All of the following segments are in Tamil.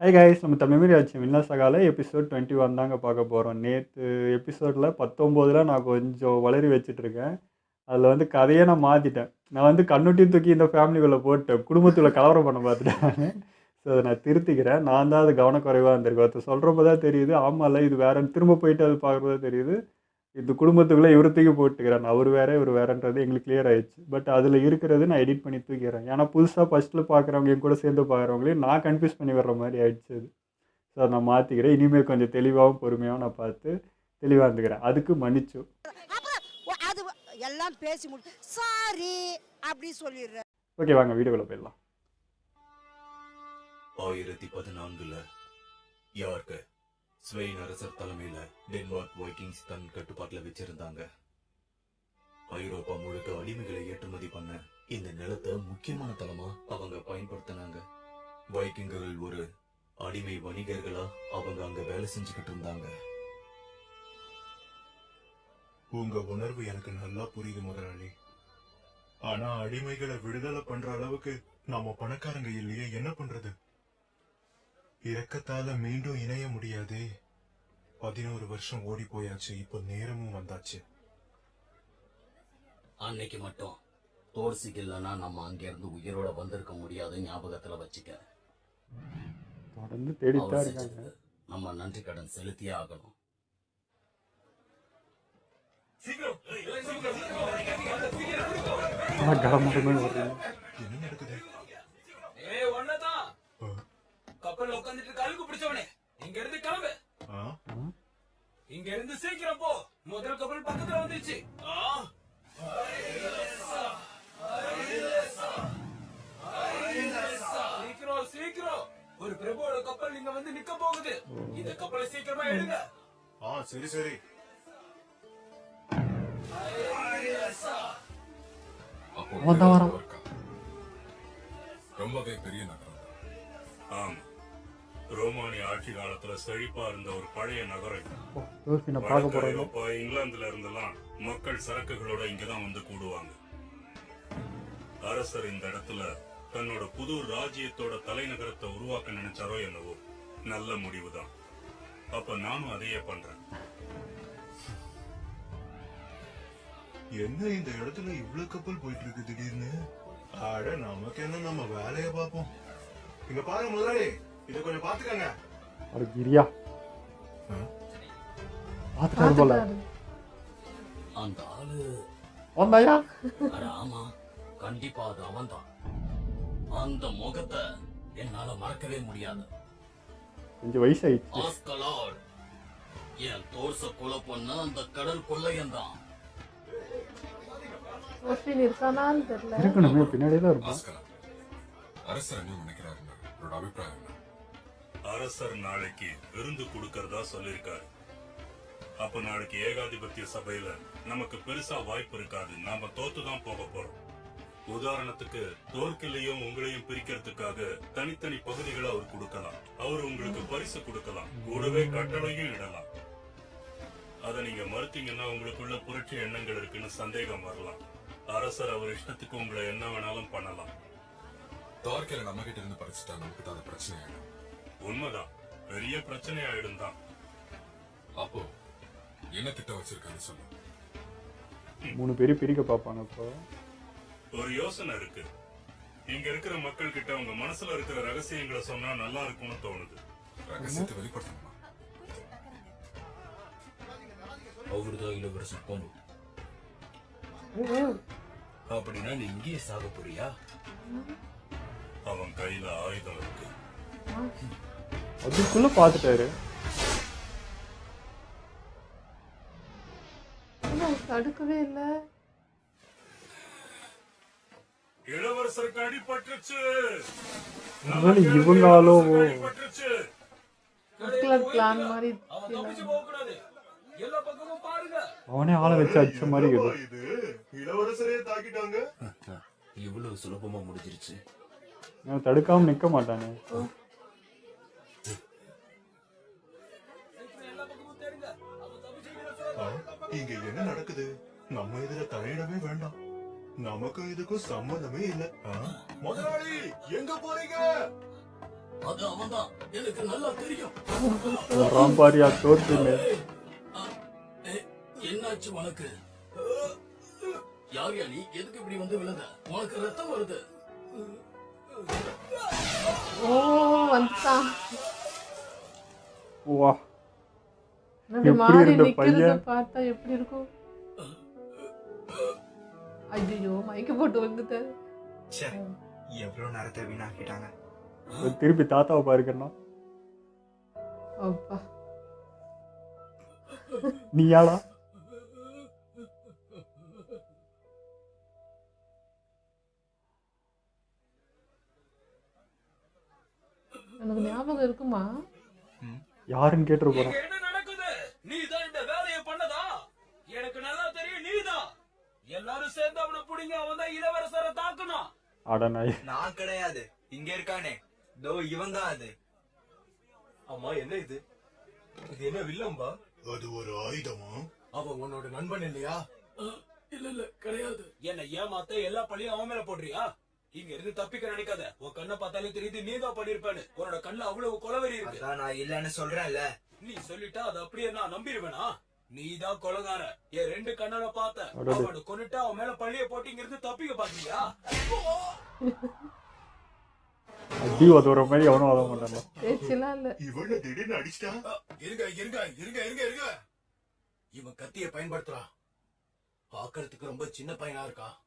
ஹை கைஸ், நம்ம தமிழ் மீறி ஆச்சு வில்லா சகால எபிசோட் 21 தாங்க பார்க்க போகிறோம். நேற்று எபிசோடில் 19 நான் கொஞ்சம் வளரி வச்சுட்ருக்கேன். அதில் வந்து கதையை நான் மாற்றிட்டேன். நான் வந்து கண்ணுட்டி தூக்கி இந்த ஃபேமிலிக்குள்ளே போட்டேன். குடும்பத்தில் கலவரம் பண்ண பார்த்துட்டேன். ஸோ அதை நான் திருத்திக்கிறேன். நான் தான் அது கவனக்குறைவாக இருந்திருக்கேன். ஒருத்தர் சொல்கிறப்ப தான் தெரியுது, ஆமாம்ல இது வேறன்னு திரும்ப போயிட்டு அது பார்க்குறது தெரியுது. இந்த குடும்பத்துக்குள்ளே இவரு தூக்கி போட்டுக்கிறேன். அவர் வேற இவர் வேறன்றது எங்களுக்கு கிளியர் ஆயிடுச்சு. பட் அதில் இருக்கிறது நான் எடிட் பண்ணி தூக்கிறேன். ஏன்னா புதுசாக ஃபஸ்ட்டில் பார்க்குறவங்க என் கூட சேர்ந்து பார்க்குறவங்களையும் நான் கன்ஃபியூஸ் பண்ணி வர்ற மாதிரி ஆயிடுச்சு அது. ஸோ அதை நான் மாற்றிக்கிறேன். இனிமேல் கொஞ்சம் தெளிவாகவும் பொறுமையாகவும் நான் பார்த்து தெளிவாக இருந்துக்கிறேன். அதுக்கு மன்னிச்சு. அது எல்லாம் பேசி முடிச்சு சாரி அப்படி சொல்லிடுறேன். ஓகே, வாங்க வீடியோக்குள்ள போயிடலாம். 1014 யார்க்கு ஸ்வெயின் அரசர் தலைமையில டென்மார்க் வைக்கிங்ஸ் தன் கட்டுப்பாட்டுல வச்சிருந்தாங்க. ஐரோப்பா முழுக்க அடிமைகளை ஏற்றுமதி பண்ண இந்த நிலத்தை முக்கியமான தளமா அவங்க பயன்படுத்தினாங்க. வைக்கிங்கர்கள் ஒரு அடிமை வணிகர்களா அவங்க அங்க வேலை செஞ்சுக்கிட்டு இருந்தாங்க. உங்க உணர்வு எனக்கு நல்லா புரியுது முதலாளி. ஆனா அடிமைகளை விடுதலை பண்ற அளவுக்கு நாம பணக்காரங்க இல்லையே, என்ன பண்றது? இரக்கத்தால மீண்டும் இணைய முடியாதே. 11 வருஷம் ஓடி போயாச்சு, இப்ப நேரமும் வந்தாச்சு. அன்னைக்கு மட்டும் தோர்சிக்கு இல்லைன்னா நம்ம அங்கிருந்து உயிரோட வந்திருக்க முடியாது, ஞாபகத்துல வச்சுக்க. தொடர்ந்து தேடித்தான் இருக்காங்க. நம்ம நன்றி கடன் செலுத்தியே ஆகணும். என்ன நடக்குது? கப்பல்ல உட்காந்துட்டு கழுகு பிடிச்சவனே, இங்க இருந்து கிளம்பு. இங்க இருந்து சீக்கிரம் போ. முதல் கப்பல் பக்கத்துல வந்துருச்சு. சீக்கிரம் சீக்கிரம், ஒரு பிரபுவோட கப்பல் இங்க வந்து நிக்க போகுது. இந்த கப்பலை சீக்கிரமா எடுங்க. சரி சரி. ரொம்பவே பெரிய நகரம். ஆமா, ரோமானிய ஆட்சி காலத்துல செழிப்பா இருந்த ஒரு பழைய நகரம். ஐரோப்பா, இங்கிலாந்துல இருந்தெல்லாம் மக்கள் சரக்குகளோட இங்கதான் வந்து கூடுவாங்க. அரசர் இந்த இடத்துல தன்னோட புது ராஜ்யத்தோட தலைநகரத்தை உருவாக்க நினைச்சாரோ என்னவோ, நல்ல முடிவுதான். அப்ப நானும் அதையே பண்றேன். என்ன இந்த இடத்துல இவ்வளவு கப்பல் போயிட்டு இருக்கு திடீர்னு? ஆட, நமக்கு என்ன, நம்ம வேலைய பாப்போம். இங்க பாருங்க முதலாளி, இத கொஞ்சம் பாத்துக்கங்க. அந்த ஆளு ஆமா, கண்டிப்பா அது அவன்தான். அந்த முகத்தை என்னால மறக்கவே முடியாது. கொஞ்சம் வயசாயிடுச்சு. ஆஸ்கலாட், என் தோர்ச கொலை பண்ண அந்த கடல் கொள்ளையன் தான். இருக்கணுமே, பின்னாடிதான் இருக்கும். அரசர் என்ன நினைக்கிறாருன்னு என்னோட அபிப்பிராயம் என்ன? அரசர் நாளைக்கு விருந்து கொடுக்கறதா சொல்லிருக்காரு. அப்ப நாளைக்கு ஏகாதிபத்திய சபையில நமக்கு பெருசா வாய்ப்பு இருக்காது. நாம தோத்துதான் போக போறோம். உதாரணத்துக்கு, தோற்கிலையும் உங்களையும் பிரிக்கிறதுக்காக தனித்தனி பகுதிகளை அவர் கொடுக்கலாம். அவர் உங்களுக்கு பரிசு கொடுக்கலாம், கூடவே கட்டளையும் இடலாம். அதை நீங்க மறுத்தீங்கன்னா உங்களுக்குள்ள புரட்சி எண்ணங்கள் இருக்குன்னு சந்தேகம் வரலாம். அரசர் அவர் இஷ்டத்துக்கு உங்களை என்ன வேணாலும் பண்ணலாம். தோற்கில நம்ம கிட்ட இருந்து பறிச்சுட்டா நமக்கு தான் பிரச்சனை ஆயிடும். உண்மைதான், பெரிய பிரச்சனை ஆயிடும் தான். அப்போ என்ன திட்டம் வச்சிருக்கான்னு சொல்லு. 3 பேரும் பிரிக்க பார்ப்பாங்க. இப்போ ஒரு யோசனை இருக்கு. இங்க இருக்கிற மக்கள் கிட்ட உங்க மனசுல இருக்கிற ரகசியங்களை சொன்னா நல்லா இருக்கும்னு தோணுது. ரகசியத்தை வெளிப்படுத்தணுமா? அவருதான் இளவரசர் பொண்ணு. அப்படின்னா நீ இங்கேயே சாக போறியா? அவன் கையில ஆயுதம் இருக்கு. அதுக்குள்ள பாத்துட்டாரு. தடுக்கவே இல்ல. இளவரசருக்கு அடிபட்டுச்சு. இவங்காலோ பிளான் மாதிரி அவனே ஆளை வச்சு அடிச்ச மாதிரி இது இளவரசரே தாக்கிட்டாங்க. இவ்வளவு சுலபமா முடிஞ்சிருச்சு. தடுக்காம நிக்க மாட்டானே. இங்க என்ன நடக்குது? நம்ம இதுல தலையிடவே வேண்டாம். நமக்கும் இதுக்கும் சம்மதமே இல்ல. முதலாளி, எங்க போறீங்க? அது அவன்தான், எனக்கு நல்லா தெரியும். ராம்பாரியா தோத்துன்னு ஏய், என்னாச்சு உனக்கு? யார் நீ? எதுக்கு இப்படி வந்து விழுந்த? உனக்கு ரத்தம் வருது. ஓ வந்துட்டான். வா அப்படி எப்படி மாறி இருந்த நிக்கிறத பையன்? பார்த்தா எப்படி இருக்கும்? ஐயோ மயக்க போட்டு வந்துட்டாரு. ச்சே, எவ்வளவு நேரத்தை வீணாக்கிட்டாங்க. திருப்பி தாத்தாவை பாருக்கண்ணா. அப்பா நீ யாரா? எனக்கு ஞாபகம் இருக்குமா? யாருன்னு கேட்டு போறான். இங்க என்ன நடக்குது? நீதான் இந்த வேலையை பண்ணதா? எனக்கு நல்லா தெரியும் நீதான். எல்லாரும் சேர்ந்து அவனை புடிங்க, அவன் தான் இளவரசரை தாக்கணும். அட நாய். நான் கிடையாது, இங்க இருக்கானே தோ இவன் தான் அது. அம்மா என்ன இது? இது என்ன வில்லம்பா? அது ஒரு ஆயுதமா? அவன் உன்னோட நண்பன் இல்லையா? இல்ல கிடையாது. என்ன ஏமாத்த எல்லா பழியும் அவன் மேல போடுறியா? இங்க இருந்து தப்பிக்க நினைக்காத. உன் கண்ணை பார்த்தாலே தெரியுது நீதான் பண்ணிருப்பேன்னு. உன்னோட கண்ணுல அவ்வளவு கொலவெறி இருக்கு. அதான் நான் இல்லன்னு சொல்றேன்ல. நீ சொல்லிட்டா அது அப்படியே நான் நம்பிடுவேனா? நீதான் கொலகார. என் 2 கண்ணால பார்த்த. அடடே. அவனை கொன்னுட்டு அவன் மேல பழிய போட்டு இங்க இருந்து தப்பிக்க பாக்குறியா? அடி உதவுற மாதிரி எவனும் உதவ மாட்டான். பேச்செல்லாம் இல்ல. இவனை திடீர்னு அடிச்சிட்டா? இருங்க இருங்க இருங்க இருங்க இருங்க. இவன் கத்திய பயன்படுத்துறான். பார்க்கறதுக்கு ரொம்ப சின்ன பையனா இருக்கான்.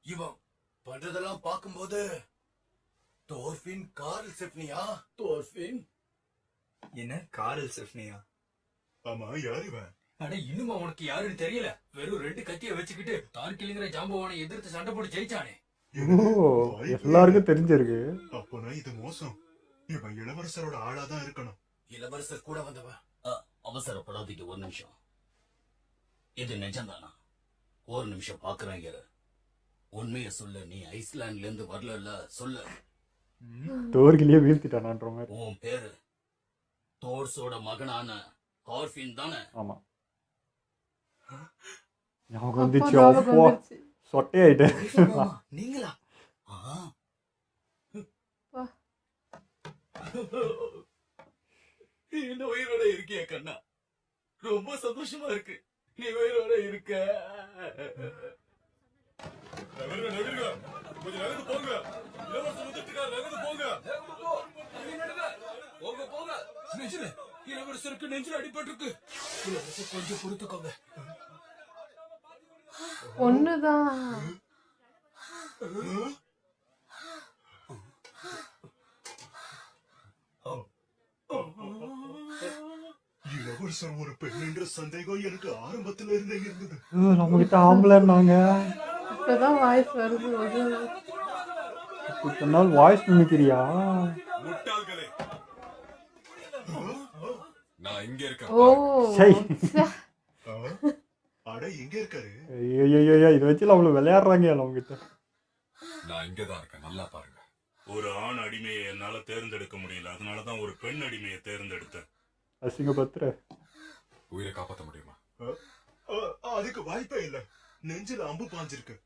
இவன் பண்றதெல்லாம் பார்க்கும்போது தோர்ஃபின் கார்ல் செஃப்னியா? தோர்ஃபின்? என்ன காரல் செஃப்னியா? ஆமா, யார் இவன்? அட இன்னுமா உனக்கு யாருன்னு தெரியல? வெறும் 2 கத்திய வச்சுக்கிட்டு தார்கிலிங்கிற ஜாம்பவானை எதிர்த்து சண்டை போட்டு ஜெயிச்சானே. ஓ எல்லாருக்கும் தெரிஞ்சிருக்கு. அப்பனா இது மோசம். இவன் இளவரசரோட ஆளாதான் இருக்கணும். இளவரசர் கூட வந்தவன். அவசரப்படாதீங்க, ஒரு நிமிஷம். இது நிஜம்தானா? ஒரு நிமிஷம் பாக்குறேன் இரு. உண்மைய சொல்லு, நீ ஐஸ்லாண்ட்ல இருந்து வரல? சொல்லு. தோர்கிலேயே வீழ்த்திட்டானான்ற மாதிரி. உன் பேரு தோர்ஸோட மகனான கார்ஃபின் தானே? ஆமா ஞாபகம் அப்பா வந்துச்சு. ஞாபகம் அப்போ வந்துருச்சு. சொட்டையாயிட்டேன். நீங்களா? ஆ. வா. நீ என்ன உயிரோட இருக்கிய கண்ணா? ரொம்ப சந்தோஷமா இருக்கு நீ உயிரோட இருக்க. கொஞ்சம் நகர்ந்து போங்க. இளவரசர் வந்துட்டுக்கார், நகர்ந்து போங்க. போங்க போங்க. நெஞ்சில இளவரசருக்கு நெஞ்சில அடிபட்டிருக்கு. இளவரசர் கொஞ்சம் பொறுத்துக்கோங்க. ஒண்ணுதான். இளவரசர் ஒரு பெண் என்ற சந்தேகம் எனக்கு ஆரம்பத்துல இருந்தே இருந்தது. நம்ம கிட்ட ஆம்பளைன்னாங்க. இப்பதான் வாய்ஸ் வருது. இத்தனை நாள் வாய்ஸ் மிமிக்கிறியா? முட்டாள்களே, நான் இங்க இருக்கேன். ஓ சை. ச்சே. ஆ? அட எங்க இருக்காரு? ஐயோ இதை வச்சு அவளை விளையாடுறாங்க அவங்க கிட்ட. நான் இங்கதான் இருக்கேன், நல்லா பாருங்க. ஒரு ஆண் அடிமையை என்னால தேர்ந்தெடுக்க முடியல, அதனாலதான் ஒரு பெண் அடிமையை தேர்ந்தெடுத்தேன். அசிங்கப்பத்திர உயிரை காப்பாற்ற முடியுமா? அதுக்கு வாய்ப்பே இல்ல. நெஞ்சில அம்பு பாஞ்சிருக்கு.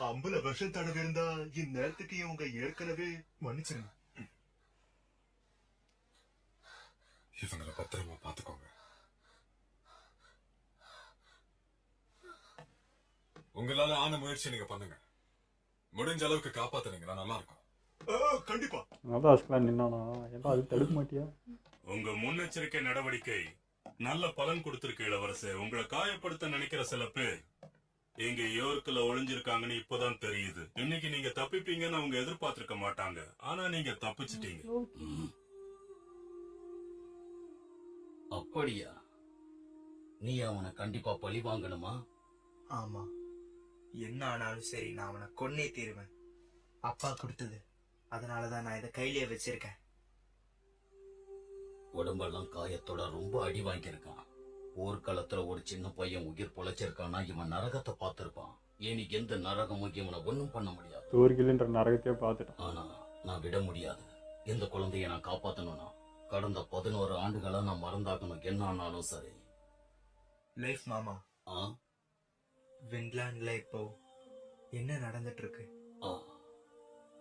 அம்புல விஷம் தடவி இருந்தா இந்நேரத்துக்கு இவங்க ஏற்கனவே மன்னிச்சிருங்க. இவங்களை பத்திரமா பாத்துக்கோங்க. உங்களால ஆன முயற்சி நீங்க பண்ணுங்க. முடிஞ்ச அளவுக்கு காப்பாத்துனீங்கன்னா நல்லா இருக்கும். கண்டிப்பா. அதான் அஸ்கலான் நின்னானா? ஏன்டா அது தடுக்க மாட்டியா? உங்க முன்னெச்சரிக்கை நடவடிக்கை நல்ல பலன் கொடுத்திருக்கு இளவரசே. உங்களை காயப்படுத்த நினைக்கிற சில பேர் இங்க யோர்க்குல ஒளிஞ்சிருக்காங்கன்னு இப்பதான் தெரியுது. இன்னைக்கு நீங்க தப்பிப்பீங்கன்னு அவங்க எதிர்பார்த்திருக்க மாட்டாங்க, ஆனா நீங்க தப்பிச்சிட்டீங்க. அப்படியா? நீ அவனை கண்டிப்பா பழி வாங்கணுமா? ஆமா, என்ன ஆனாலும் சரி நான் அவனை கொன்னே தீருவேன். அப்பா கொடுத்தது, அதனாலதான் நான் இதை கையிலேயே வச்சிருக்கேன். உடம்பெல்லாம் காயத்தோட ரொம்ப அடி வாங்கியிருக்கான். போர்க்களத்துல ஒரு சின்ன பையன் உயிர் பொழைச்சிருக்கானா இவன் நரகத்தை பார்த்திருப்பான். இனி எந்த நரகமும் இவனை ஒன்னும் பண்ண முடியாது. தோர்கில்ன்ற நரகத்தையே பார்த்துட்டான். ஆனா நான் விட முடியாது. எந்த குழந்தைய நான் காப்பாத்தணும்னா கடந்த 11 ஆண்டுகளா நான் மறந்தாகணும், என்ன ஆனாலும் சரி. லைஃப் மாமா, விண்ட்லாண்ட்ல இப்போ என்ன நடந்துட்டு இருக்கு?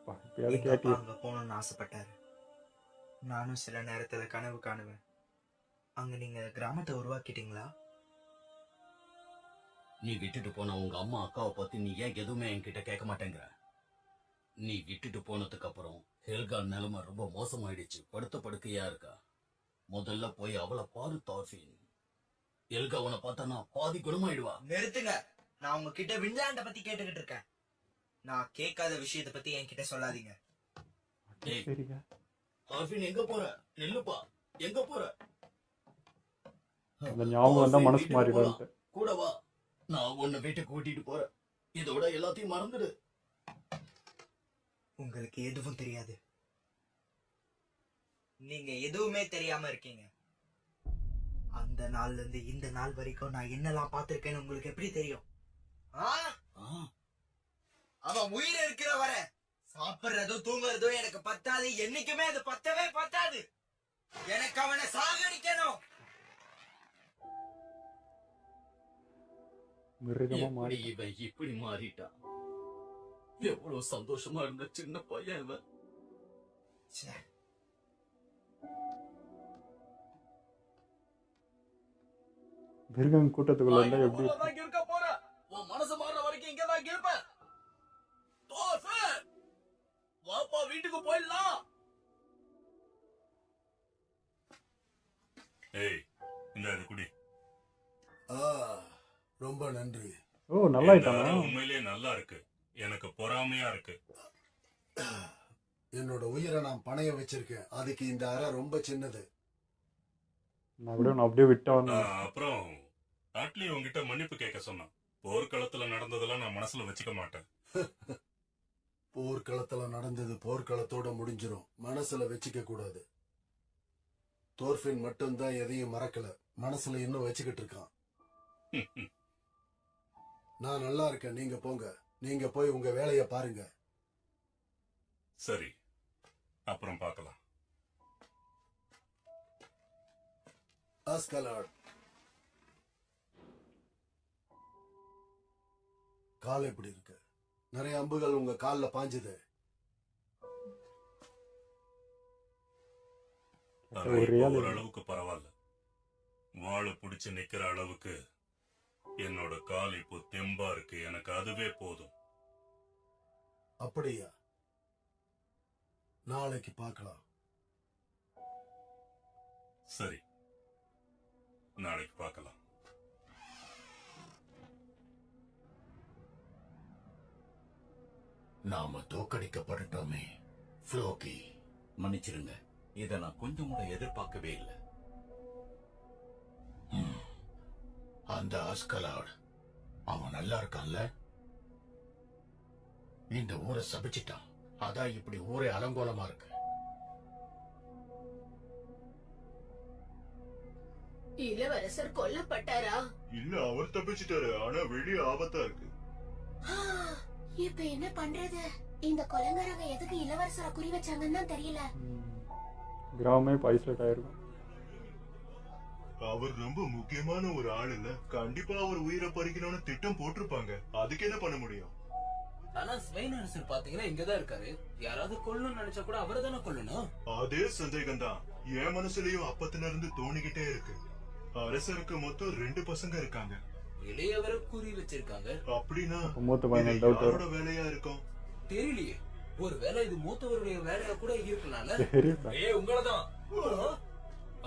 இப்பயாவது எங்க அப்பா கேட்டியா? அங்க போகணும்னு ஆசைப்பட்டாரு. நானும் சில நேரத்துல கனவு காணுவேன். அங்க நீங்க கிராமத்தை உருவாக்கிட்டீங்களா? நீ விட்டுட்டு போன உங்க அம்மா அக்காவை பத்தி நீ ஏன் எதுவுமே என்கிட்ட கேட்க மாட்டேங்கிற? நீ விட்டுட்டு போனதுக்கு அப்புறம் ஹெல்கா நிலைமை ரொம்ப மோசமாயிடுச்சு. படுத்த படுக்கையா இருக்கா. முதல்ல போய் அவளை பாரு தார்ஃபின். ஹெல்கா உன்னை பார்த்தா நான் பாதி குணமாயிடுவா. நிறுத்துங்க. நான் உங்ககிட்ட வின்லாண்ட பத்தி கேட்டுக்கிட்டு இருக்கேன். நான் கேட்காத விஷயத்தை பத்தி என்கிட்ட சொல்லாதீங்க. ஏய், சரிங்க. தார்ஃபின் எங்க போற? நில்லுப்பா. எங்க போற? அந்த ஞாபகம் வந்தா மனசு வீட்டுக்கு மாறிடும்ட்டு. போலாம். கூட வா. நான் உன்னை வீட்டுக்கு கூட்டிட்டு போறேன். இதோட எல்லாத்தையும் மறந்துடு. உங்களுக்கு எதுவும் தெரியாது. நீங்க எதுவுமே தெரியாம இருக்கீங்க. அந்த நாள்ல இருந்து இந்த நாள் வரைக்கும் நான் என்னெல்லாம் பார்த்திருக்கேன்னு உங்களுக்கு எப்படி தெரியும்? அவன் உயிர் இருக்கிற வர சாப்பிடுறதும் தூங்குறதும் எனக்கு பத்தாது. என்னைக்குமே அது பத்தவே பத்தாது. எனக்கு அவனை சாகடிக்கணும். மிருகமா எப்படி மாறி இவன் இப்படி மாறிட்டான்? எவ்வளவு சந்தோஷமா இருந்த சின்ன பையன் இவன். ச்சே. மிருகம் கூட்டத்துக்குள்ள இருந்தா நான் எப்படி இந்த ஊர்ல தான் இருக்க போறேன். உன் மனசு மாறுற வரைக்கும் இங்கதான் இருப்பேன். தார்ஃபின், வாப்பா வீட்டுக்கு போயிடலாம். ஏய், இந்த இது குடி. ரொம்ப நன்றி. ஓ நல்லா இந்த ஆயிட்டானா? அறை உண்மையிலேயே நல்லா இருக்கு. எனக்கு பொறாமையா இருக்கு. என்னோட உயிரை நான் பணைய வச்சிருக்கேன். அதுக்கு இந்த அறை ரொம்ப சின்னது. நான் கூட நான் அப்படியே விட்டவன். அப்புறம் அட்லி உங்ககிட்ட மன்னிப்பு கேட்க சொன்னான். போர்க்களத்துல நடந்ததெல்லாம் நான் மனசுல வச்சுக்க மாட்டேன். போர்க்களத்துல நடந்தது போர்க்களத்தோட முடிஞ்சிரும். மனசுல வச்சுக்க கூடாது. தோர்ஃபின் மட்டும்தான் எதையும் மறக்கல. மனசுல இன்னும் வச்சுக்கிட்டு இருக்கான். நான் நல்லா இருக்கேன். நீங்க போங்க. நீங்க போய் உங்க வேலைய பாருங்க. சரி, அப்புறம் பார்க்கலாம். ஆஸ்கலாட், கால் எப்படி இருக்கு? நிறைய அம்புகள் உங்க கால்ல பாஞ்சுது. அது ஒரு இப்போ real ஓரளவுக்கு பரவாயில்ல. வாழை பிடிச்சு நிக்கிற அளவுக்கு என்னோட கால் இப்போ தெம்பா இருக்கு. எனக்கு அதுவே போதும். அப்படியா? நாளைக்கு பார்க்கலாம். சரி, நாளைக்கு பார்க்கலாம். நாம தோக்கடிக்கப்பட்டுட்டோமே ஃப்ளோக்கி. மன்னிச்சிருங்க, இதை நான் கொஞ்சம் கூட எதிர்பார்க்கவே இல்லை. அந்த ஆஸ்கலாட் அவன் நல்லா இருக்கான்ல? இந்த ஊரை சபிச்சிட்டான். அதான் இப்படி ஊரே அலங்கோலமா இருக்கு. இளவரசர் கொல்லப்பட்டாரா? இல்ல, அவர் தப்பிச்சிட்டாரு. ஆனா வெளியே ஆபத்தா இருக்கு. இப்ப என்ன பண்றது? இந்த கொலைகாரங்க எதுக்கு இளவரசரை குறி வச்சாங்கன்னு தான் தெரியல. கிராமமே இப்போ ஐசோலேட் ஆயிருக்கும். அவர் ரொம்ப முக்கியமான ஒரு ஆள் இல்ல. கண்டிப்பா அவர் உயிரை பறிக்கணும்னு திட்டம் போட்டிருப்பாங்க. அதுக்கு என்ன பண்ண முடியும்? ஆனா ஸ்பெயின் அரசர் பாத்தீங்கன்னா இங்கதான் இருக்காரு. யாராவது கொல்லணும்னு நினைச்சா கூட அவரை தானே கொல்லணும். அதே சந்தேகம் தான் என் மனசுலயும் அப்பத்துல இருந்து தோணிக்கிட்டே இருக்கு. அரசருக்கு மொத்தம் 2 பசங்க இருக்காங்க. இளையவரை குறி வச்சிருக்காங்க. அப்படின்னா மூத்த இது பையன் டவுட் யாரோட வரும். வேலையா இருக்கும்? தெரியலையே. ஒருவேளை இது மூத்தவருடைய வேலையா கூட இருக்கலாம்ல. தெரியுதா? உங்களதான்.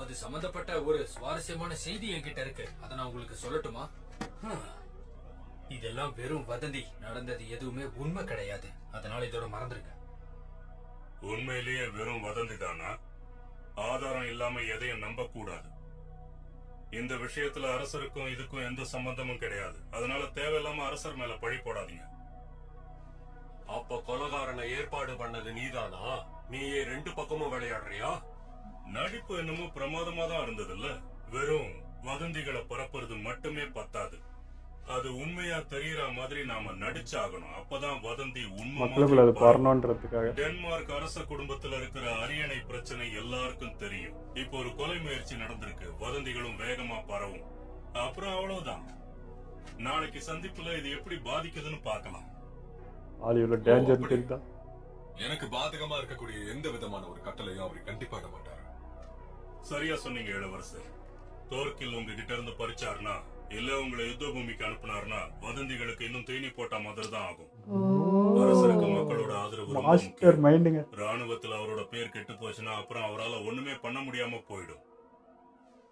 அது சம்பந்தப்பட்ட ஒரு சுவாரஸ்யமான செய்தி என்கிட்ட இருக்கு. அதை நான் உங்களுக்கு சொல்லட்டுமா? இதெல்லாம் வெறும் வதந்தி. நடந்தது எதுவுமே உண்மை கிடையாது. அதனால இதோட மறந்துருங்க. உண்மையிலேயே வெறும் வதந்தி தானா? ஆதாரம் இல்லாம எதையும் நம்ப கூடாது. இந்த விஷயத்துல அரசருக்கும் இதுக்கும் எந்த சம்பந்தமும் கிடையாது. அதனால தேவையில்லாம அரசர் மேல பழி போடாதீங்க. அப்ப கொலகாரனை ஏற்பாடு பண்ணது நீதானா? நீயே 2 பக்கமும் விளையாடுறியா? நடிப்பு என்னமோ பிரமாதமா தான் இருந்தது இல்ல. வெறும் வதந்திகளை பரப்புறது மட்டுமே பத்தாது. அது உண்மையா தெரியற மாதிரி நாம நடிச்சாகணும். அப்பதான் வதந்தி உண்மை. மக்களுக்குள்ள அது பரணுன்றதுக்காக. டென்மார்க் அரச குடும்பத்துல இருக்கிற அரியணை பிரச்சனை எல்லாருக்கும் தெரியும். இப்போ ஒரு கொலை முயற்சி நடந்திருக்கு. வதந்திகளும் வேகமா பரவும். அப்புறம் அவ்வளவுதான். நாளைக்கு சந்திப்புல இது எப்படி பாதிக்குதுன்னு பார்க்கலாம். ஆலியோட டேஞ்சர் தெரியுதா? எனக்கு பாதகமா இருக்கக்கூடிய எந்த விதமான ஒரு கட்டளையும் அவர் கண்டிப்பா இட மாட்டாரு. சரியா சொன்னீங்க இளவரசர். தோர்க்கில் உங்ககிட்ட இருந்து பறிச்சாருனா இல்ல உங்களை யுத்த பூமிக்கு அனுப்புனாருன்னா வதந்திகளுக்கு இன்னும் தீனி போட்ட மாதிரி தான் ஆகும். அரசருக்கு மக்களோட ஆதரவு ரொம்ப மாஸ்டர் மைண்டுங்க. முக்கியம். ராணுவத்துல அவரோட பேர் கெட்டு போச்சுன்னா அப்புறம் அவரால ஒண்ணுமே பண்ண முடியாம போயிடும்.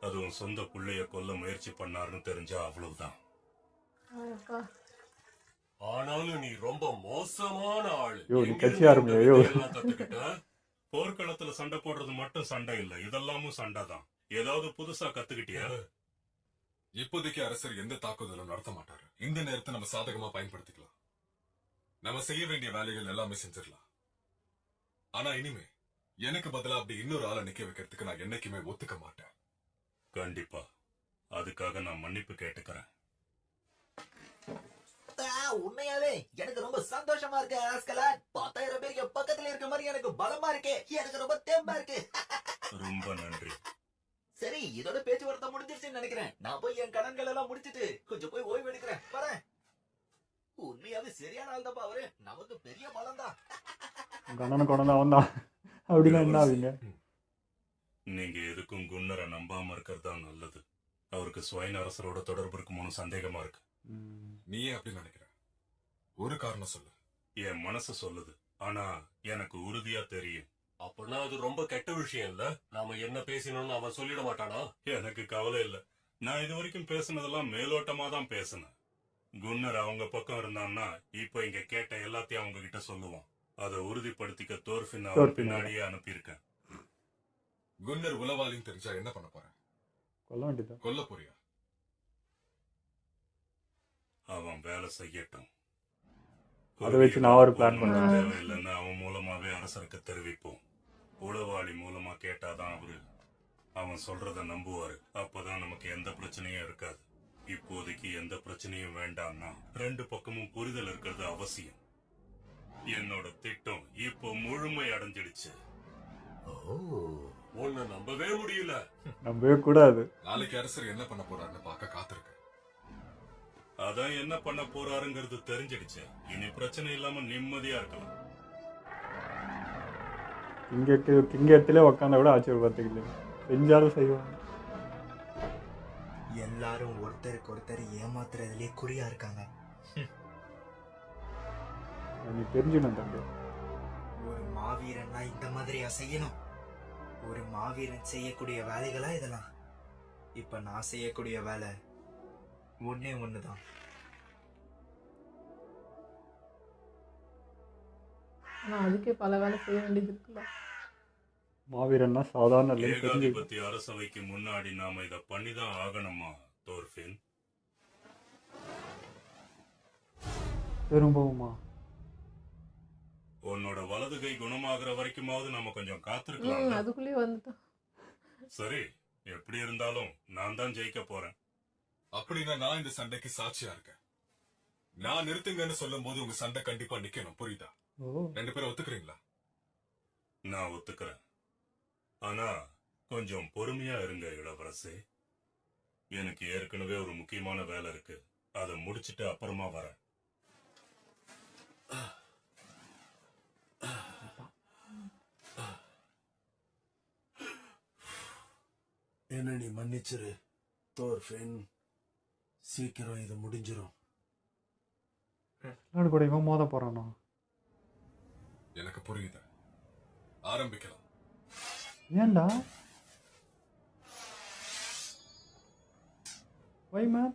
அதுவும் சொந்த புள்ளைய கொல்ல முயற்சி பண்ணாருன்னு தெரிஞ்சா அவ்வளவுதான். ஆனாலும் நீ ரொம்ப மோசமான ஆளு. யோ, நீ எங்கிருந்து கட்சி இந்த ஆரம்பியா, யோ. வித்தையெல்லாம் கத்துக்கிட்ட? போர்க்களத்துல சண்டை போடுறது மட்டும் சண்டை இல்ல, இதெல்லாமும் சண்டை தான். ஏதாவது புதுசா கத்துக்கிட்டியா? இப்போதைக்கு அரசர் எந்த தாக்குதலும் நடத்த மாட்டாரு. இந்த நேரத்தை நம்ம சாதகமா பயன்படுத்திக்கலாம். நம்ம செய்ய வேண்டிய வேலைகள் எல்லாமே செஞ்சிடலாம். ஆனா இனிமே எனக்கு பதிலா அப்படி இன்னொரு ஆளை நிக்க வைக்கிறதுக்கு நான் என்னைக்குமே ஒத்துக்க மாட்டேன். கண்டிப்பா. அதுக்காக நான் மன்னிப்பு கேட்டுக்கிறேன். உண்மையாவே எனக்கு ரொம்ப சந்தோஷமா இருக்கு ஆஸ்கலாட். 10,000 பேருக்கு பக்கத்துல இருக்க மாதிரி எனக்கு பலமா இருக்கு. எனக்கு ரொம்ப தேம்பா இருக்கு. ரொம்ப நன்றி. சரி, இதோட பேச்சுவார்த்தை முடிஞ்சிருச்சுன்னு நினைக்கிறேன். நான் போய் என் கடன்கள் எல்லாம் முடிச்சிட்டு கொஞ்சம் போய் ஓய்வு எடுக்கிறேன். வரேன். உண்மையாவே சரியான ஆள் தான் அவரு. நமக்கு பெரிய பலம் தான். கண்ணனை கொண்டு அவன் தான். அப்படின்னா என்ன ஆகுங்க? நீங்க எதுக்கும் குன்னரை நம்பாம இருக்கிறது தான் நல்லது. அவருக்கு ஸ்வைன் அரசரோட தொடர்பு இருக்குமோன்னு சந்தேகமா இருக்கு. நீயே அப்படி நினைக்கிற? ஒரு காரணம் சொல்லு. என் மனசு சொல்லுது, ஆனா எனக்கு உறுதியா தெரியும். அப்படின்னா அது ரொம்ப கெட்ட விஷயம் இல்ல? நாம என்ன பேசினோம்னு அவன் சொல்லிட மாட்டானா? எனக்கு கவலை இல்ல. நான் இது வரைக்கும் பேசுனதெல்லாம் மேலோட்டமா தான் பேசினேன். குன்னர் அவங்க பக்கம் இருந்தான்னா இப்ப இங்க கேட்ட எல்லாத்தையும் அவங்க கிட்ட சொல்லுவான். அதை உறுதிப்படுத்திக்க தோர்ஃபின் அவன் பின்னாடியே அனுப்பியிருக்கேன். குன்னர் உளவாளின்னு தெரிஞ்சா என்ன பண்ண போறேன்? கொல்ல வேண்டியதான். கொல்ல போறியா? அவன் வேலை செய்யட்டும். அதை வச்சு நான் ஒரு பிளான் பண்றேன். தேவையில்லைன்னு அவன் மூலமாவே அரசருக்கு தெரிவிப்போம். உளவாளி மூலமா கேட்டாதான் அவன் சொல்றத நம்புவாரு. அப்பதான் நமக்கு எந்த பிரச்சனையும் இருக்காது. இப்போதைக்கு எந்த பிரச்சனையும் வேண்டாம்னா 2 பக்கமும் புரிதல் இருக்கிறது அவசியம். என்னோட திட்டம் இப்போ முழுமை அடைஞ்சிடுச்சு. உன்னை நம்பவே முடியல. நம்பவே கூடாது. நாளைக்கு அரசர் என்ன பண்ண போறாருன்னு பார்க்க காத்திருக்க. அதான் என்ன பண்ண போறாருங்கிறது தெரிஞ்சிடுச்சு. இனி பிரச்சனை இல்லாம நிம்மதியா இருக்கலாம். திங்க இடத்துல உக்காந்த கூட ஆச்சரியப்படுத்திக்கல. செஞ்சாலும் செய்வாங்க. எல்லாரும் ஒருத்தருக்கு ஒருத்தர் ஏமாத்துறதுலயே குறியா இருக்காங்க. நீ தெரிஞ்சுக்கணும் தம்பி. ஒரு மாவீரன்னா இந்த மாதிரியா செய்யணும்? ஒரு மாவீரன் செய்யக்கூடிய வேலைகளா இதெல்லாம்? இப்ப நான் செய்யக்கூடிய வேலை ஒன்னே ஒண்ணுதான். ஆனா அதுக்கே பல வேலை செய்ய வேண்டியது இருக்குல்ல. மாவீரன்னா சாதாரண ஏகாதிபத்தி அரசவைக்கு முன்னாடி நாம இத பண்ணிதான் ஆகணுமா தோர்ஃபின்? திரும்பவுமா? உன்னோட வலது கை குணமாகிற வரைக்குமாவது நம்ம கொஞ்சம் காத்திருக்கலாம். அதுக்குள்ளே வந்துட்டான். சரி, எப்படி இருந்தாலும் நான் தான் ஜெயிக்க போறேன். அப்படின்னா நான் இந்த சண்டைக்கு சாட்சியா இருக்கேன். நான் நிறுத்துங்கன்னு சொல்லும் போது உங்க சண்டை கண்டிப்பா நிக்கணும். புரியுதா? 2 பேரும் ஒத்துக்கிறீங்களா? நான் ஒத்துக்கிறேன். ஆனா கொஞ்சம் பொறுமையா இருங்க இளவரசே. எனக்கு ஏற்கனவே ஒரு முக்கியமான வேலை இருக்கு. அதை முடிச்சிட்டு அப்புறமா வரேன். என்ன நீ மன்னிச்சிரு தோர்ஃபின். சீக்கிரம் இது முடிஞ்சிரும். கூட இவன் மோத போறானோ? எனக்கு புரியுது. ஆரம்பிக்கலாம். ஏண்டா? Why man?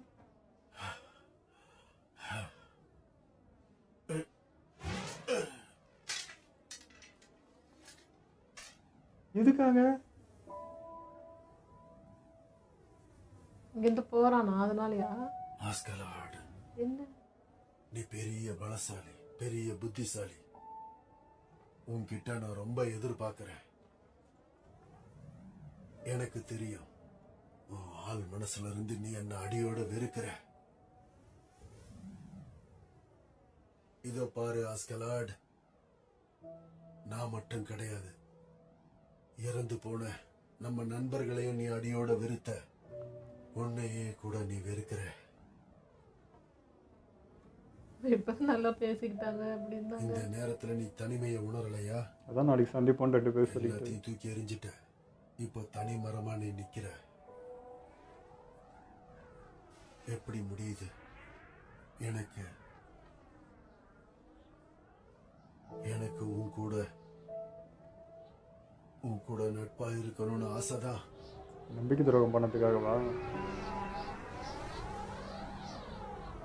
எதுக்காக? இங்கிருந்து போறானா அதனாலயா? ஆஸ்கலாட், என்ன? நீ பெரிய பலசாலி, பெரிய புத்திசாலி. உன்கிட்ட நான் ரொம்ப எதிர்பார்க்கிறேன். எனக்கு தெரியும் உன் ஆள் மனசுல இருந்து நீ என்ன அடியோட வெறுக்கிற. இதோ பாரு ஆஸ்கலாட், நான் மட்டும் கிடையாது, இறந்து போன நம்ம நண்பர்களையும் நீ அடியோட வெறுத்த. உன்னையே கூட நீ வெறுக்கிற. இப்போ நல்லா பேசிக்கிட்டாங்க அப்படின்னாங்க. இந்த நேரத்துல நீ தனிமையை உணரலையா? அதான் நாளைக்கு சந்திப்போம் 2 பேர் சொல்லிட்டு. எல்லாத்தையும் தூக்கி எறிஞ்சிட்ட. இப்போ தனி மரமா நீ நிக்கிற. எப்படி முடியுது? எனக்கு உன் கூட நட்பா இருக்கணும்னு ஆசைதான். நம்பிக்கை துரோகம் பண்ணதுக்காகவா?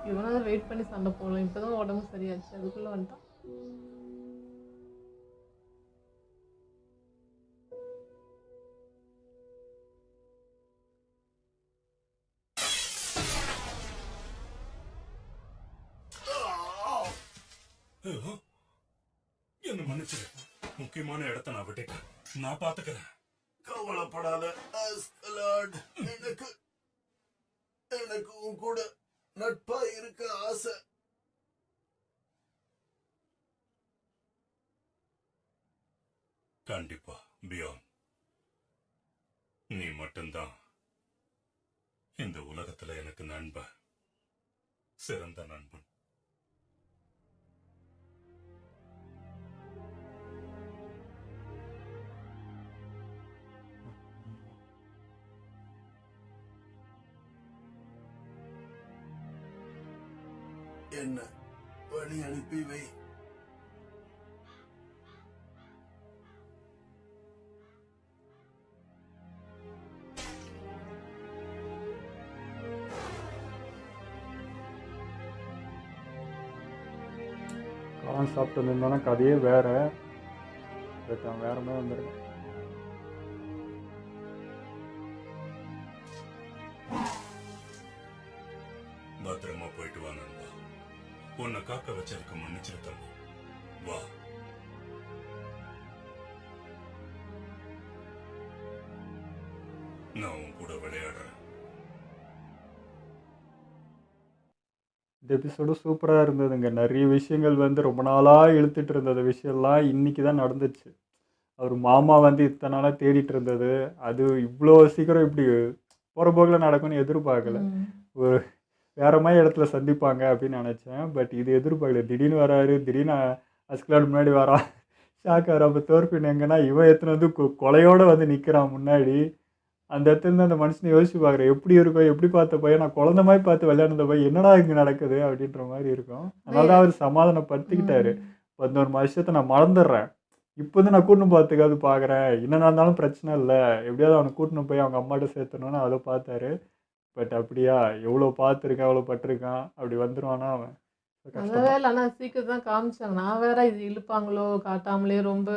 இவனாவது வெயிட் பண்ணி சண்டை போடலாம். இப்போதான் உடம்பு சரியாச்சு, அதுக்குள்ள வந்துட்டான். என்ன மன்னிச்சிரு, முக்கியமான இடத்த நான் விட்டுட்டேன். நான் பாத்துக்கிறேன். கவலைப்படாத அஸ்கலாட். எனக்கு உன் கூட நட்பா இருக்க ஆசை. கண்டிப்பா பியான், நீ மட்டும்தான் இந்த உலகத்துல எனக்கு நண்பன், சிறந்த நண்பன். என்ன வழி அனுப்பி வை. காளான் சாப்பிட்டு வந்திருந்தானா கதையே வேற. வேற மாதிரி வந்திருக்கேன். பத்திரமா போயிட்டு வா நண்பா. உன்னை காக்க வச்சதுக்கு மன்னிச்சிரு தம்பி. வா. நான் உன் கூட விளையாடுறேன். இந்த எபிசோடு சூப்பராக இருந்ததுங்க. நிறைய விஷயங்கள் வந்து ரொம்ப நாளாக இழுத்துட்டு இருந்தது விஷயம்லாம் இன்னைக்கு தான் நடந்துச்சு. அவர் மாமா வந்து இத்தனை நாளாக தேடிட்டு இருந்தது, அது இவ்வளோ சீக்கிரம் இப்படி போகிற போக்கில் நடக்கும்னு எதிர்பார்க்கல. ஒரு வேற மாதிரி இடத்துல சந்திப்பாங்க அப்படின்னு நினச்சேன். பட் இது எதிர்பார்க்கல. திடீர்னு வராரு, திடீர்னு அஸ்கலாட் முன்னாடி வரான், ஷாக் ஆகிற. அப்போ தோற்பின் எங்கன்னா இவன் எத்தனை வந்து கொலையோடு வந்து நிற்கிறான் முன்னாடி. அந்த இடத்துல அந்த மனுஷனை யோசிச்சு பார்க்குறேன், எப்படி இருக்கும், எப்படி பார்த்த பையன், நான் குழந்த மாதிரி பார்த்து விளையாடுற பையன், என்னடா இங்கே நடக்குது அப்படின்ற மாதிரி இருக்கும். அதனால தான் அவர் சமாதானப்படுத்திக்கிட்டாரு. 11 வருஷத்தை நான் மறந்துடுறேன், இப்போ வந்து நான் கூட்டின்னு பார்த்துக்காது பார்க்குறேன், என்ன இருந்தாலும் பிரச்சனை இல்லை, எப்படியாவது அவனை கூட்டின்னு போய் அவங்க அம்மாட்ட சேர்த்தணும்னு அதை பார்த்தாரு. பட் அப்படியா, எவ்வளோ பார்த்துருக்கான், எவ்வளோ பட்டிருக்கான், அப்படி வந்துடுவானா அவன். நல்லவே இல்லை. ஆனால் சீக்கிரம் தான் காமிச்சாங்க. நான் வேற இது இழுப்பாங்களோ காட்டாமலே ரொம்ப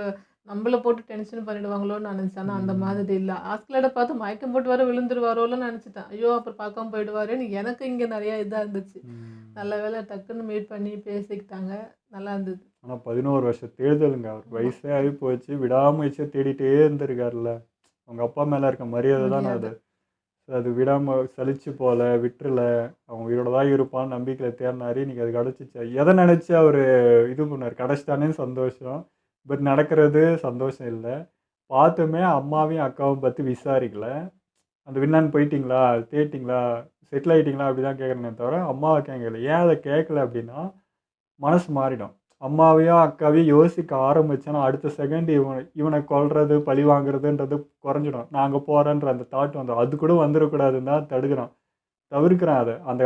நம்மளை போட்டு டென்ஷன் பண்ணிடுவாங்களோன்னு நினச்சேன். ஆனால் அந்த மாதிரி இல்லை. ஆஸ்கலாட பார்த்து மயக்கம் போட்டு வர விழுந்துருவாரோன்னு நினச்சிட்டேன். ஐயோ அப்புறம் பார்க்காம போயிடுவாருன்னு எனக்கு இங்கே நிறைய இதாக இருந்துச்சு. நல்ல வேலை டக்குன்னு மீட் பண்ணி பேசிக்கிட்டாங்க, நல்லா இருந்தது. ஆனால் 11 வருஷம் தேடுதலுங்க. அவர் வயசே ஆகி போச்சு, விடாமுயற்சியை தேடிட்டே இருந்திருக்காருல்ல. அவங்க அப்பா மேலே இருக்க மரியாதை தான் அது. அது விடாமல் சலிச்சு போல, விட்டுறல, அவன் உயிரோட தான் இருப்பான்னு நம்பிக்கையில் தேடினாரு. இன்றைக்கி அது கிடச்சிச்சு. எதை நினச்சி அவர் இது பண்ணார், கிடச்சிட்டானேன்னு சந்தோஷம். பட் நடக்கிறது சந்தோஷம் இல்லை. பார்த்துமே அம்மாவையும் அக்காவும் பற்றி விசாரிக்கல. அந்த விண்ணான்னு போயிட்டீங்களா, தேட்டிங்களா, செட்டில் ஆகிட்டிங்களா அப்படி தான் கேட்குறேனே தவிர அம்மாவை கேட்கல. ஏன் அதை கேட்கல அப்படின்னா மனசு மாறிடும். அம்மாவையும் அக்காவையும் யோசிக்க ஆரம்பிச்சேன்னா அடுத்த செகண்ட் இவனை கொல்றது பழி வாங்குறதுன்றது குறைஞ்சிடும். நான் அங்கே போகிறேன்ற அந்த தாட் வந்துடும். அது கூட வந்துடக்கூடாதுன்னு தான் தவிர்க்கிறேன்.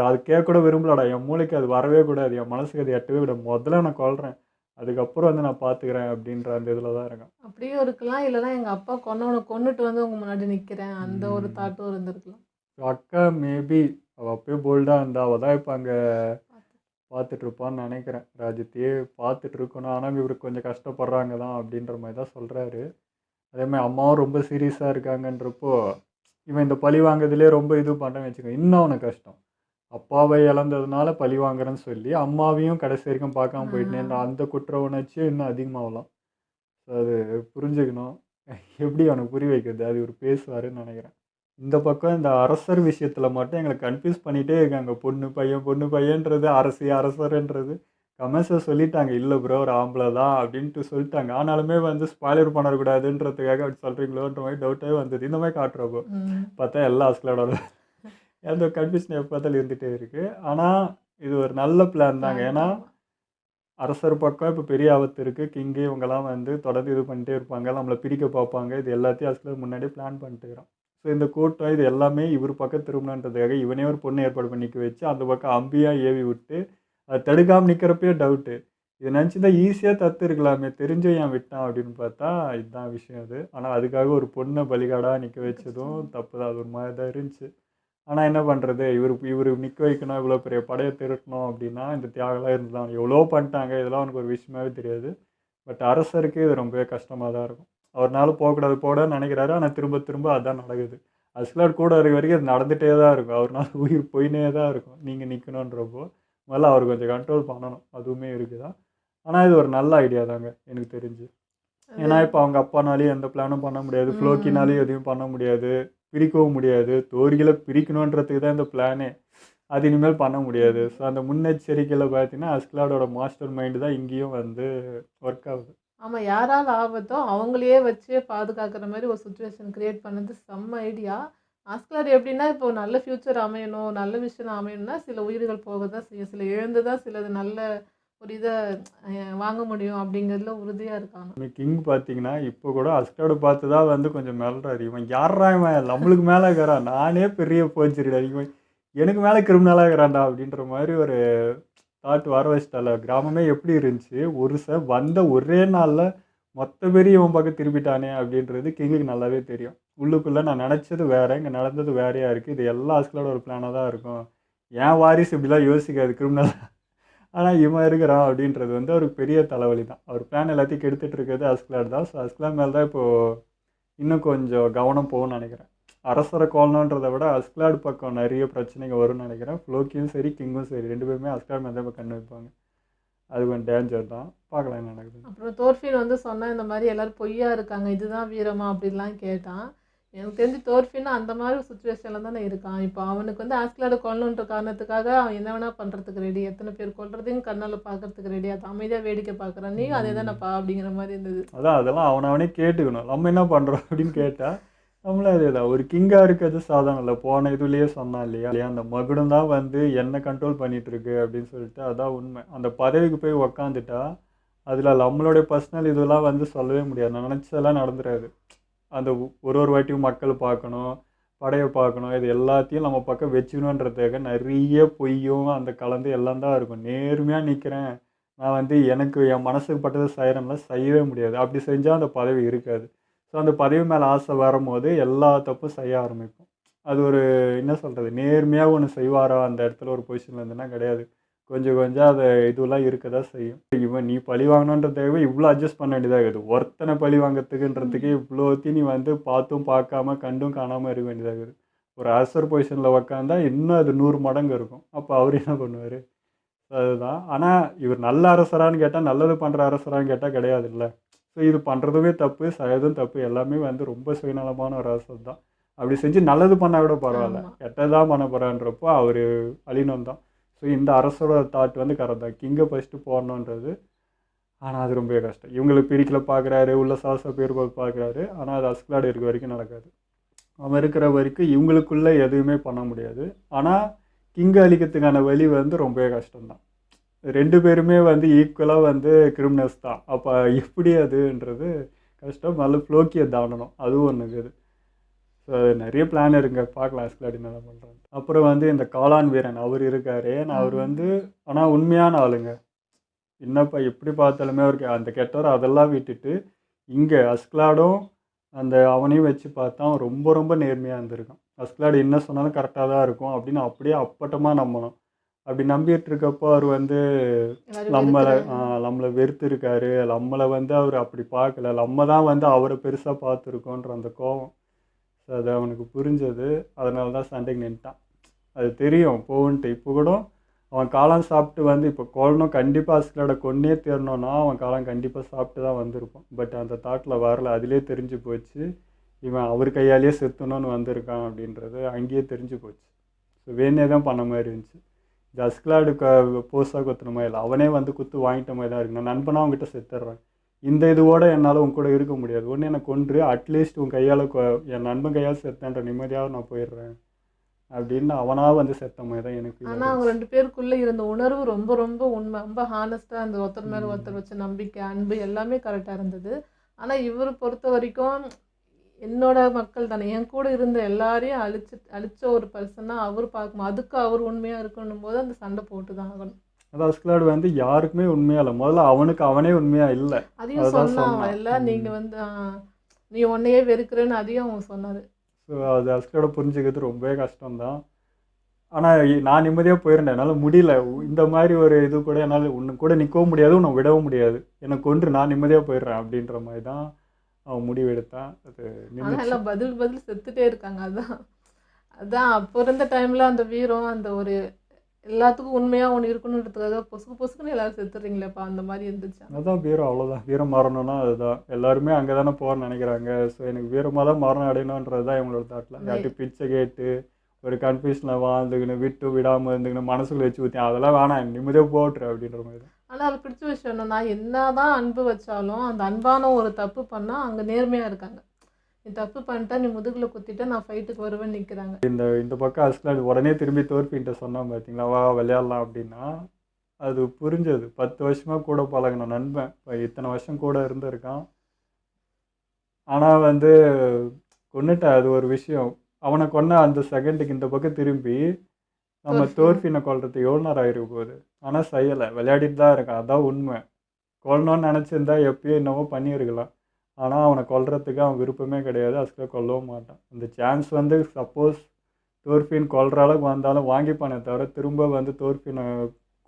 அது கேட்க கூட விரும்பலடா. என் மூளைக்கு அது வரவே கூடாது, என் மனசுக்கு அது எட்டவே விட. முதல்ல நான் கொல்றேன், அதுக்கப்புறம் வந்து நான் பார்த்துக்கிறேன் அப்படின்ற அந்த இதில் தான் இருக்கேன். அப்படியும் இருக்கலாம், இல்லைனா எங்கள் அப்பா கொன்னுட்டு வந்து உங்கள் முன்னாடி நிற்கிறேன், அந்த ஒரு தாட்டும் இருந்திருக்கலாம். அக்கா மேபி அவள் அப்பயே போல்டாக இருந்தா, அவள் தான் இப்போ அங்கே பார்த்துட்ருப்பான்னு நினைக்கிறேன். ராஜ்யத்தையே பார்த்துட்டு இருக்கணும். ஆனால் இவருக்கு கொஞ்சம் கஷ்டப்படுறாங்க தான் அப்படின்ற மாதிரி தான் சொல்கிறாரு. அதேமாதிரி அம்மாவும் ரொம்ப சீரியஸாக இருக்காங்கன்றப்போ இவன் இந்த பழி வாங்குறதுலேயே ரொம்ப இது பண்ணுறேன்னு வச்சுக்கோங்க, இன்னும் அவனுக்கு கஷ்டம். அப்பாவை இழந்ததுனால பழி வாங்குறேன்னு சொல்லி அம்மாவையும் கடைசி வரைக்கும் பார்க்காம போயிட்டேன், அந்த குற்ற உணர்ச்சியும் இன்னும் அதிகமாகலாம். ஸோ அது புரிஞ்சுக்கணும். எப்படி அவனுக்கு புரிய வைக்கிறது, அது இவர் பேசுவாருன்னு நினைக்கிறேன். இந்த பக்கம் இந்த அரசர் விஷயத்தில் மட்டும் எங்களை கன்ஃபியூஸ் பண்ணிகிட்டே இருக்காங்க. பொண்ணு பையன்றது, அரசர்ன்றது. கமெண்ட்ஸை சொல்லிட்டாங்க, இல்லை ப்ரோ ஒரு ஆம்பளை தான் அப்படின்ட்டு சொல்லிட்டாங்க. ஆனாலுமே வந்து ஸ்பாய்லர் பண்ணக்கூடாதுன்றதுக்காக அப்படி சொல்கிறீங்களோன்ற மாதிரி டவுட்டாகவே வந்தது. இந்த மாதிரி காட்டுறப்போ பார்த்தா எல்லா ஆஸ்கலாடோட அந்த கன்ஃபியூஷன் எப்போ பார்த்தாலும் இருந்துகிட்டே இருக்குது. ஆனால் இது ஒரு நல்ல பிளான் தாங்க. பிளான் ஏன்னா தான். அரசர் பக்கம் இப்போ பெரிய ஆபத்து இருக்குது. கிங்கு இவங்கெல்லாம் வந்து தொடர்ந்து இது பண்ணிட்டே இருப்பாங்க, நம்மளை பிரிக்க பார்ப்பாங்க. இது எல்லாத்தையும் அஸ்கலாட் முன்னாடியே பிளான் பண்ணிட்டுக்கிறோம். ஸோ இந்த கூட்டம் இது எல்லாமே இவர் பக்கம் திரும்பணுன்றதுக்காக இவனே ஒரு பொண்ணு ஏற்பாடு பண்ணி நிற்க வச்சு அந்த பக்கம் அம்பியா ஏவி விட்டு அதை தடுக்காமல் நிற்கிறப்பயே டவுட்டு. இதை நினச்சி தான் ஈஸியாக தத்து இருக்கலாமே, தெரிஞ்சும் ஏன் விட்டான் அப்படின்னு பார்த்தா இதுதான் விஷயம் அது. ஆனால் அதுக்காக ஒரு பொண்ணை பலிகாடாக நிற்க வச்சதும் தப்பு தான். அது ஒரு மாதிரி தான் இருந்துச்சு. ஆனால் என்ன பண்ணுறது, இவர் நிற்க வைக்கணும், இவ்வளோ பெரிய படையை திரட்டணும் அப்படின்னா இந்த தியாகலாம் இருந்தான். எவ்வளோ பண்ணிட்டாங்க, இதெல்லாம் அவனுக்கு ஒரு விஷயமாவே தெரியாது. பட் அரசருக்கு இது ரொம்பவே கஷ்டமாக தான் இருக்கும். அவர்னால போகக்கூடாதுன்னு நினைக்கிறாரு, ஆனால் திரும்ப திரும்ப அதான் நடக்குது. அஸ்கலாட் கூட இருக்க வரைக்கும் அது நடந்துகிட்டே தான் இருக்கும். அவர்னால உயிர் போயினே தான் இருக்கும். நீங்கள் நிற்கணுன்றப்போ முதல்ல அவர் கொஞ்சம் கண்ட்ரோல் பண்ணணும், அதுவுமே இருக்குதான். ஆனால் இது ஒரு நல்ல ஐடியா தாங்க எனக்கு தெரிஞ்சு. ஏன்னா இப்போ அவங்க அப்பானாலேயும் எந்த பிளானும் பண்ண முடியாது, ஃப்ளோக்கினாலேயும் எதுவும் பண்ண முடியாது, பிரிக்கவும் முடியாது. தோரிகளை பிரிக்கணுன்றதுக்கு தான் இந்த பிளானே. அது இனிமேல் பண்ண முடியாது. ஸோ அந்த முன்னெச்சரிக்கையில் பார்த்தீங்கன்னா அஸ்கலாடோட மாஸ்டர் மைண்டு தான் இங்கேயும் வந்து ஒர்க் ஆகுது. ஆமாம், யாரால் ஆபத்தோ அவங்களையே வச்சு பாதுகாக்கிற மாதிரி ஒரு சுச்சுவேஷன் க்ரியேட் பண்ணது செம்ம ஐடியா. ஆஸ்கலாட் எப்படின்னா இப்போ நல்ல ஃப்யூச்சர் அமையணும், நல்ல விஷயம் அமையணும்னா சில உயிர்கள் போக தான் செய்யும், சில இழந்து தான் சிலது நல்ல ஒரு இதை வாங்க முடியும் அப்படிங்கிறதுல உறுதியாக இருக்காங்க. கிங் பார்த்தீங்கன்னா இப்போ கூட அஸ்கலாடை பார்த்து தான் வந்து கொஞ்சம் மிளறாரு. இவன் யாரா இவன் நம்மளுக்கு மேலே இருக்கிறான், நானே பெரிய போச்சுடா, இவன் எனக்கு மேலே கிரிமினலாக இருக்கிறான்டா அப்படின்ற மாதிரி ஒரு தாட் வர வச்சிட்டால. கிராமமே எப்படி இருந்துச்சு, ஒரு வந்த ஒரே நாளில் மொத்த பேரும் இவன் பக்கம் திரும்பிட்டானே அப்படின்றது கிங்குக்கு நல்லாவே தெரியும். உள்ளுக்குள்ளே நான் நினச்சது வேறு, இங்கே நடந்தது வேறையாக இருக்குது, இது எல்லாம் அஸ்கலாட ஒரு பிளானாக தான் இருக்கும். ஏன் வாரிசு இப்படிலாம் யோசிக்காது கிரிமினல், ஆனால் இவன் இருக்கிறான் அப்படின்றது வந்து அவருக்கு பெரிய தலைவலி தான். அவர் பிளான் எல்லாத்தையும் கெடுத்துட்டு இருக்கிறது அஸ்கலாட் தான். ஸோ அஸ்கலாட் மேலே தான் இப்போது இன்னும் கொஞ்சம் கவனம் போகும்னு நினைக்கிறேன். அரசரை கொல்லணுன்றதை விட அஸ்கலாட் பக்கம் நிறைய பிரச்சனைங்க வரும்னு நினைக்கிறேன். ஃப்ளோக்கியும் சரி கிங்கும் சரி ரெண்டு பேருமே அஸ்கலாட் மேலே தான் கண்ணு வைப்பாங்க. அது கொஞ்சம் டேஞ்சர் தான். பார்க்கலாம் என்ன நடக்குது. அப்புறம் தோர்ஃபின் வந்து சொன்னால் இந்த மாதிரி எல்லோரும் பொய்யா இருக்காங்க, இதுதான் வீரமா அப்படின்லாம் கேட்டான். எனக்கு தெரிஞ்சு தோர்ஃபின் அந்த மாதிரி சுச்சுவேஷனில் தானே இருக்கான். இப்போ அவனுக்கு வந்து ஆஸ்கலாடை கொல்லணுன்ற காரணத்துக்காக அவன் என்ன வேணால் பண்ணுறதுக்கு ரெடி, எத்தனை பேர் கொல்றதையும் கண்ணால் பார்க்கறதுக்கு ரெடி, அது அமைதியாக வேடிக்கை பார்க்குறான். நீயும் அதே தானேப்பா அப்படிங்கிற மாதிரி இருந்தது. அதெல்லாம் அவனே கேட்டுக்கணும். நம்ம என்ன பண்ணுறோம் அப்படின்னு கேட்டால் நம்மளே அதே தான். ஒரு கிங்காக இருக்கிறது சாதாரணம் இல்லை. போன இதுலேயே சொன்னான் இல்லையா, அந்த மகுடம் தான் வந்து என்ன கண்ட்ரோல் பண்ணிகிட்ருக்கு அப்படின்னு சொல்லிட்டு, அதான் உண்மை. அந்த பதவிக்கு போய் உக்காந்துட்டா அதில் நம்மளுடைய பர்சனல் இதெல்லாம் வந்து சொல்லவே முடியாது. நான் நினச்சதெல்லாம் நடந்துடாது. அந்த ஒரு வாட்டியும் மக்கள் பார்க்கணும், படையை பார்க்கணும், இது எல்லாத்தையும் நம்ம பக்கம் வச்சுக்கணுன்றதுக்காக நிறைய பொய்யும் அந்த கலந்து எல்லாம் தான் இருக்கும். நேர்மையாக நிற்கிறேன் நான் வந்து எனக்கு என் மனசுக்கு பட்டது செய்கிறேன்லாம் செய்யவே முடியாது. அப்படி செஞ்சால் அந்த பதவி இருக்காது. ஸோ அந்த பதவி மேலே ஆசை வரும்போது எல்லா தப்பும் செய்ய ஆரம்பிக்கும். அது ஒரு என்ன சொல்கிறது, நேர்மையாக ஒன்று செய்வாரா அந்த இடத்துல ஒரு பொசிஷனில் இருந்துன்னா கிடையாது. கொஞ்சம் கொஞ்சம் அதை இதெல்லாம் இருக்க தான் செய்யும். இவன் நீ பழி வாங்கணுன்றதுக்காகவே இவ்வளோ அட்ஜஸ்ட் பண்ண வேண்டியதாக இருக்குது. ஒருத்தனை பழி வாங்கிறதுக்குன்றதுக்கு இவ்வளோத்தையும் நீ வந்து பார்த்தும் பார்க்காம கண்டும் காணாமல் இருக்க வேண்டியதாக இருக்குது. ஒரு அரசர் பொசிஷனில் உக்காந்தா இன்னும் அது 100 மடங்கு இருக்கும். அப்போ அவர் என்ன பண்ணுவார்? அதுதான். ஆனால் இவர் நல்ல அரசரான்னு கேட்டால், நல்லது பண்ணுற அரசரான்னு கேட்டால் கிடையாது இல்லை. ஸோ இது பண்ணுறதுமே தப்பு, செய்யறதும் தப்பு, எல்லாமே வந்து ரொம்ப சுயநலமான ஒரு அரசர் தான். அப்படி செஞ்சு நல்லது பண்ணால் கூட பரவாயில்ல, கெட்டதான் பண்ண போகிறான்றப்போ அவர் அழினம் தான். ஸோ இந்த அரசோட தாட் வந்து கரெக்ட் தான், கிங்கை ஃபஸ்ட்டு போடணுன்றது. ஆனால் அது ரொம்ப கஷ்டம். இவங்களுக்கு பிரிக்கல பார்க்குறாரு, உள்ள சாச பேர் பார்க்குறாரு. ஆனால் அது அஸ்கலாட் இருக்க வரைக்கும் நடக்காது. அவன் இருக்கிற வரைக்கும் இவங்களுக்குள்ளே எதுவுமே பண்ண முடியாது. ஆனால் கிங்கை அழிக்கிறதுக்கான வழி வந்து ரொம்பவே கஷ்டம்தான். 2 பேருமே வந்து ஈக்குவலாக வந்து கிரிமினல்ஸ் தான். அப்போ எப்படி அதுன்றது கஷ்டம். நல்ல ஃப்ளோக்கியை தாண்டணும், அதுவும் ஒன்று இருக்குது. ஸோ நிறைய பிளான் இருக்குங்க, பார்க்கலாம் அஸ்கலாட் என்ன பண்ணுறாங்க. அப்புறம் வந்து இந்த காளான் வீரன் அவர் இருக்காரு. அவர் வந்து ஆனால் உண்மையான ஆளுங்க. என்னப்பா எப்படி பார்த்தாலுமே அவருக்கு அந்த கெட்டவர் அதெல்லாம் விட்டுட்டு இங்கே அஸ்கலாடும் அந்த அவனையும் வச்சு பார்த்தா அவன் ரொம்ப ரொம்ப நேர்மையாக இருந்திருக்கான். அஸ்கலாட் என்ன சொன்னாலும் கரெக்டாக தான் இருக்கும் அப்படின்னு அப்படியே அப்பட்டமாக நம்பணும். அப்படி நம்பிட்டு இருக்கப்போ அவர் வந்து நம்மளை வெறுத்து இருக்காரு, நம்மளை வந்து அவர் அப்படி பார்க்கல, நம்ம தான் வந்து அவரை பெருசாக பார்த்துருக்கோன்ற அந்த கோபம். ஸோ அது அவனுக்கு புரிஞ்சது. அதனால தான் சண்டைக்கு நின்ட்டான். அது தெரியும் போன்ட்டு. இப்போ கூட அவன் காளான் சாப்பிட்டு வந்து இப்போ கொல்லணும், கண்டிப்பாக அஸ்கலாடை கொன்னே தேரணும்னா அவன் காளான் கண்டிப்பாக சாப்பிட்டு தான் வந்திருப்பான். பட் அந்த தாட்டில் வரல. அதிலே தெரிஞ்சு போச்சு இவன் அவர் கையாலேயே செத்துணுன்னு வந்திருக்கான் அப்படின்றது அங்கேயே தெரிஞ்சு போச்சு. ஸோ வேணே தான் பண்ண மாதிரி இருந்துச்சு. இந்த அஸ்கலாடுக்கு போஸாக குத்துன மாதிரி இல்லை, அவனே வந்து குத்து வாங்கிட்ட மாதிரி தான் இருக்கு. நான் நண்பனாக அவங்ககிட்ட செத்துடுறேன், இந்த இதுவோட என்னால் உன் கூட இருக்க முடியாது, ஒன்று என்னை கொன்று அட்லீஸ்ட் உன் கையால் என் நண்பன் கையால் செத்தேன்ற நிம்மதியாக நான் போயிடுறேன் அப்படின்னு அவனா வந்து செத்த மாதிரி தான் எனக்கு feel ஆனால் அவங்க ஆகுது. 2 பேருக்குள்ளே இருந்த உணர்வு ரொம்ப ரொம்ப உண்மை, ரொம்ப ஹானஸ்ட்டாக அந்த ஒருத்தர் மேலே ஒருத்தர் வச்ச நம்பிக்கை, அன்பு எல்லாமே கரெக்டாக இருந்தது. ஆனால் இவர் பொறுத்த வரைக்கும் என்னோட மக்கள் தானே, என் கூட இருந்த எல்லாரையும் அழிச்ச ஒரு பர்சனாக அவர் பார்க்கும், அதுக்கு அவர் உண்மையாக இருக்கணும் போது அந்த சண்டை போட்டு தான் ஆகணும். அதான் அஸ்கலாடு வந்து யாருக்குமே உண்மையா இல்லை. முதல்ல அவனுக்கு அவனே உண்மையா இல்லை. அதையும் அதுதான் சொன்னான் சொன்னான். இல்லை, நீங்கள் வந்து நீ உன்னையே வெறுக்கிறேன்னு அதையும் அவன் சொன்னார். ஸோ அது அஸ்கலோட புரிஞ்சுக்கிறது ரொம்பவே கஷ்டம்தான். ஆனால் நான் நிம்மதியாக போயிருந்தேன். என்னால் முடியல. இந்த மாதிரி ஒரு இது கூட என்னால் உன்னை கூட நிற்கவும் முடியாது, உன்னை விடவும் முடியாது. எனக்கு கொன்று நான் நிம்மதியாக போயிடுறேன் அப்படின்ற மாதிரி தான் அவன் முடிவு எடுத்தான். அது ஆனால் நின்றுச்சு. எல்லாம் பதில் செத்துட்டே இருக்காங்க. அதான் அதான் அப்போ இருந்த டைமில் அந்த வீரம், அந்த ஒரு எல்லாத்துக்கும் உண்மையாக ஒன்று இருக்கணுன்றதுக்காக பொசுக்குன்னு எல்லாரும் செத்துறீங்களேப்பா, அந்த மாதிரி இருந்துச்சு. அதான் வீரம், அவ்வளோதான். வீரம் மாறணும்னா அதுதான். எல்லாருமே அங்கே தானே போகிறன்னு நினைக்கிறாங்க. ஸோ எனக்கு வீரமாக தான் மரணம் அடையணுன்றது தான் இவங்களோட தாட்டில். யார்ட்டு பிச்சை கேட்டு ஒரு கன்ஃபியூஷனில் வாழ்ந்துக்கின்னு விட்டு விடாமல் இருந்துக்கின்னு மனசுக்குள்ள வச்சு ஊற்றி அதெல்லாம் வேணாம், நிம்மதியாக போட்டுரு அப்படின்ற மாதிரி தான். ஆனால் அது பிடிச்ச விஷயம் என்னன்னா, என்னதான் அன்பு வச்சாலும் அந்த அன்பான ஒரு தப்பு பண்ணால் அங்கே நேர்மையாக இருக்காங்க. நீ தப்பு பண்ணிட்டா, நீ முதுகில் குத்திட்டா நான் ஃபைட்டுக்கு வருவேன்னு நிற்கிறாங்க. இந்த பக்கம் அஸ்கலாடு உடனே திரும்பி தோற்பின்ட்ட சொன்னான் பார்த்தீங்களா, வா விளையாடலாம் அப்படின்னா. அது புரிஞ்சது. 10 வருஷமாக கூட பழகின நண்பன் இப்போ இத்தனை வருஷம் கூட இருந்திருக்கான். ஆனால் வந்து கொன்னுட்ட அது ஒரு விஷயம். அவனை கொன்ன அந்த செகண்டுக்கு இந்த பக்கம் திரும்பி நம்ம தோற்பினை கொல்றதுக்கு எவ்வளோ நேரம் ஆயிருக்கு போகுது. ஆனால் செய்யலை, விளையாடிட்டு தான் இருக்கான். அதான் உண்மை. கொல்லணும்னு நினச்சிருந்தா எப்பயோ என்னவோ பண்ணியிருக்கலாம். ஆனால் அவனை கொல்றதுக்கு அவன் விருப்பமே கிடையாது. அஸ்கலாட் கொல்லவும் மாட்டான். அந்த சான்ஸ் வந்து சப்போஸ் தோற்பின் கொல்ற அளவுக்கு வந்தாலும் வாங்கிப்பானே தவிர திரும்ப வந்து தோற்பினை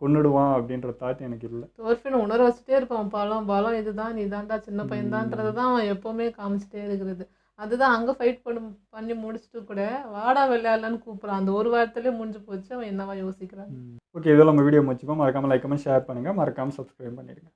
கொன்னுடுவான் அப்படின்ற தாட் எனக்கு இல்லை. தோற்பினை உணர வச்சுட்டே இருப்பான். பலம் இதுதான், நீ தான்டா சின்ன பையன்தான்றது தான் அவன் எப்போவுமே காமிச்சிட்டே இருக்கிறது. அதுதான் அங்கே ஃபைட் பண்ணி முடிச்சுட்டு கூட வாடா விளையாடலான்னு கூப்பிட்றான். அந்த ஒரு வாரத்திலே முடிஞ்சு போச்சு. அவன் என்னவா யோசிக்கிறான். ஓகே, இதெல்லாம் உங்கள் வீடியோ முடிச்சுப்போம். மறக்காமல் லைக் கமெண்ட் ஷேர் பண்ணுங்கள். மறக்காமல் சப்ஸ்கிரைப் பண்ணிடுங்க.